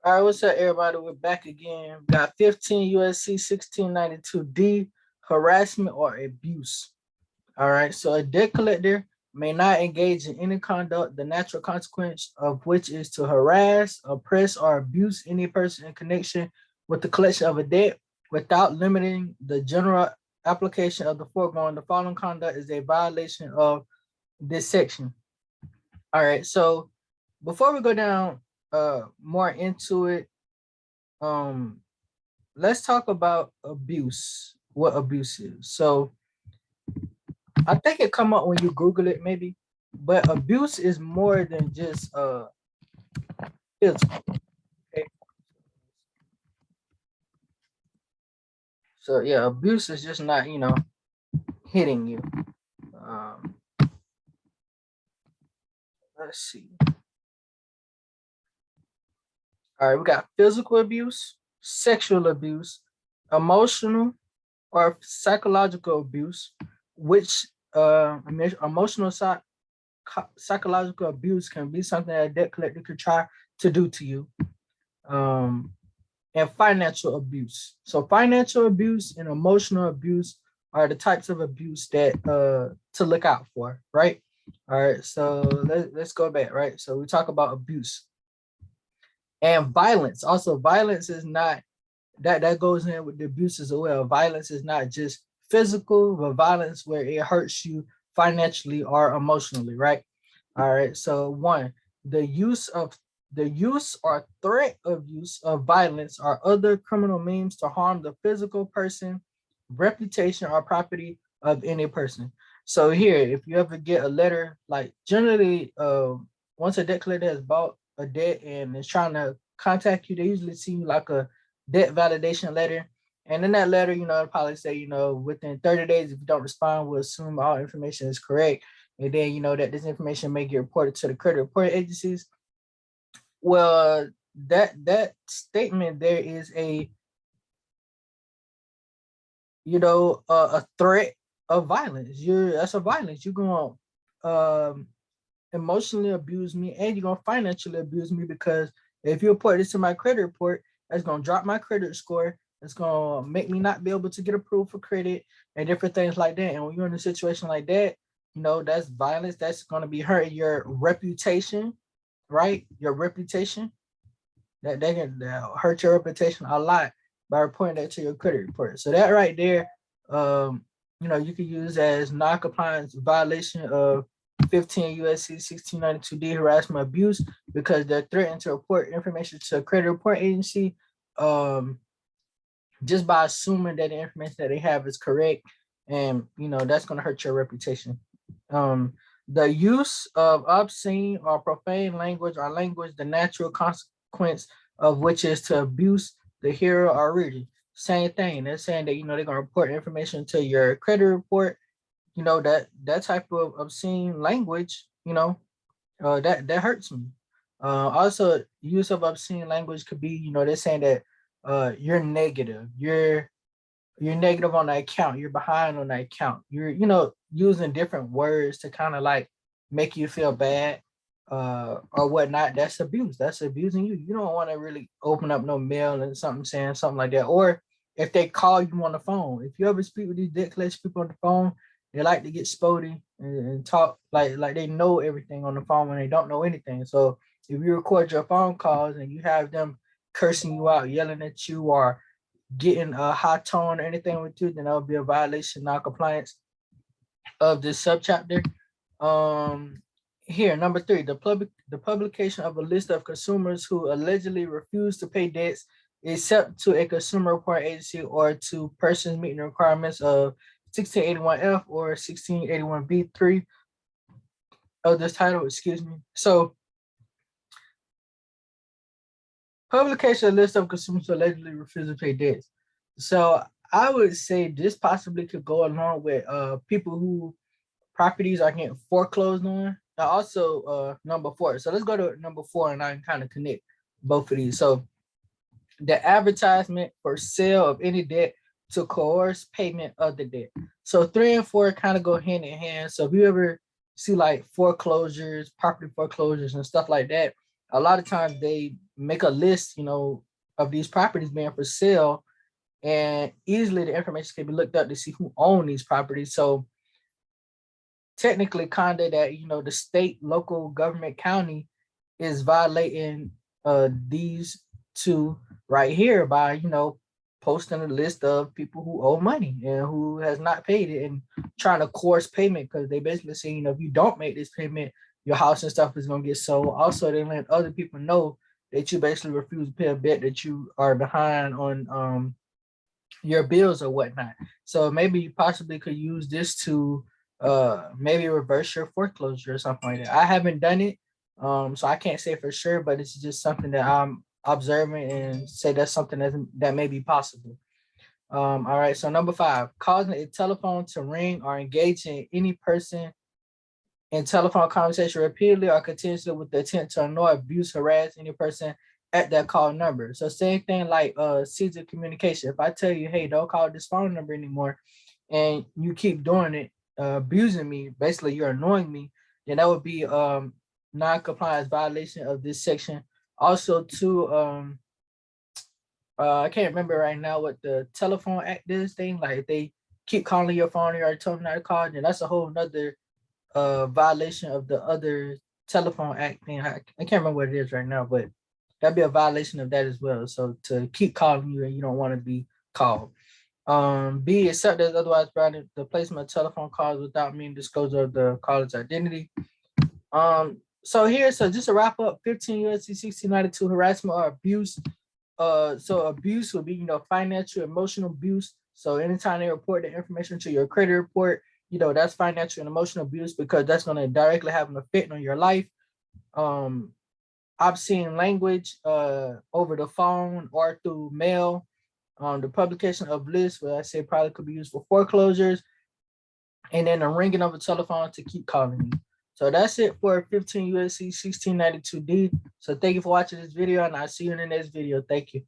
All right, what's up, everybody? We're back again. Got 15 USC 1692D, harassment or abuse. All right, so a debt collector may not engage in any conduct, the natural consequence of which is to harass, oppress, or abuse any person in connection with the collection of a debt without limiting the general application of the foregoing. The following conduct is a violation of this section. All right, so before we go down more into it, um let's talk about abuse, what abuse is. So I think it come up when you Google it maybe, but abuse is more than just physical. Okay, so yeah, abuse is just not hitting you. um let's see. All right, we got physical abuse, sexual abuse, emotional or psychological abuse, which emotional psychological abuse can be something that a debt collector could try to do to you. Um, and financial abuse. So financial abuse and emotional abuse are the types of abuse that to look out for, right? All right, so let's go back, right? So we talk about abuse and violence. Also, violence is not that goes in with the abuse as well. Violence is not just physical, but violence where it hurts you financially or emotionally, right? All right. So one, the use of the use or threat of use of violence or other criminal means to harm the physical person, reputation, or property of any person. So here, if you ever get a letter, like generally, once a debt collector has bought a debt and is trying to contact you, they usually see like a debt validation letter. And in that letter, it'll probably say, within 30 days, if you don't respond, we'll assume all information is correct. And then, that this information may get reported to the credit reporting agencies. Well, that statement there is a threat of violence. That's a violence. You're going to emotionally abuse me and you're going to financially abuse me because if you report this to my credit report, that's going to drop my credit score. It's going to make me not be able to get approved for credit and different things like that. And when you're in a situation like that, that's violence. That's going to be hurting your reputation, right? Your reputation. That they can hurt your reputation a lot by reporting that to your credit report. So that right there, you can use as non-compliance violation of 15 USC 1692D harassment abuse because they're threatening to report information to a credit report agency um, just by assuming that the information that they have is correct, and that's going to hurt your reputation. Um, the use of obscene or profane language or language, the natural consequence of which is to abuse the hearer or reader. Same thing. They're saying that they're gonna report information to your credit report. That type of obscene language. That hurts me. Also, use of obscene language could be they're saying that you're negative. You're negative on that account. You're behind on that account. You're using different words to kind of like make you feel bad or whatnot. That's abuse. That's abusing you. You don't want to really open up no mail and something saying something like that. Or if they call you on the phone, if you ever speak with these debt collection people on the phone, they like to get spotty and talk like they know everything on the phone when they don't know anything. So if you record your phone calls and you have them cursing you out, yelling at you, or getting a high tone or anything with you, then that would be a violation, non-compliance of this subchapter. Um, Here, number three, the publication of a list of consumers who allegedly refuse to pay debts except to a consumer report agency or to persons meeting the requirements of 1681F or 1681B3 of this title, excuse me. So publication of a list of consumers who allegedly refuse to pay debts. So I would say this possibly could go along with people who properties are getting foreclosed on. Now also number four. So let's go to number four and I can kind of connect both of these. So the advertisement for sale of any debt to coerce payment of the debt. So three and four kind of go hand in hand. So if you ever see like foreclosures, property foreclosures and stuff like that, a lot of times they make a list, of these properties being for sale, and easily the information can be looked up to see who own these properties. So technically, kind of that, the state, local government, county is violating these two right here by, posting a list of people who owe money and who has not paid it, and trying to coerce payment, because they basically say, if you don't make this payment, your house and stuff is going to get sold. Also, they let other people know that you basically refuse to pay a bet, that you are behind on your bills or whatnot. So maybe you possibly could use this to maybe reverse your foreclosure or something like that. I haven't done it, so I can't say for sure, but it's just something that I'm observing and say that's something that may be possible. All right, so number 5, causing a telephone to ring or engaging any person in telephone conversation repeatedly or continuously with the intent to annoy, abuse, harass any person at that call number. So same thing like ceasing communication. If I tell you, hey, don't call this phone number anymore, and you keep doing it, abusing me, basically you're annoying me, then that would be non-compliance violation of this section. Also, too, I can't remember right now what the telephone act is thing. Like if they keep calling your phone, you already told them not to call, then that's a whole nother violation of the other telephone act thing. I can't remember what it is right now, but that'd be a violation of that as well. So to keep calling you and you don't want to be called. B, except as otherwise provided, the placement of telephone calls without meaning disclosure of the caller's identity. So just to wrap up, 15 USC 1692, harassment or abuse. So abuse would be, financial, emotional abuse. So anytime they report the information to your credit report, that's financial and emotional abuse, because that's going to directly have an effect on your life. Obscene language over the phone or through mail. The publication of lists, where I say probably could be used for foreclosures, and then the ringing of a telephone to keep calling you. So that's it for 15 USC 1692D. So thank you for watching this video, and I'll see you in the next video. Thank you.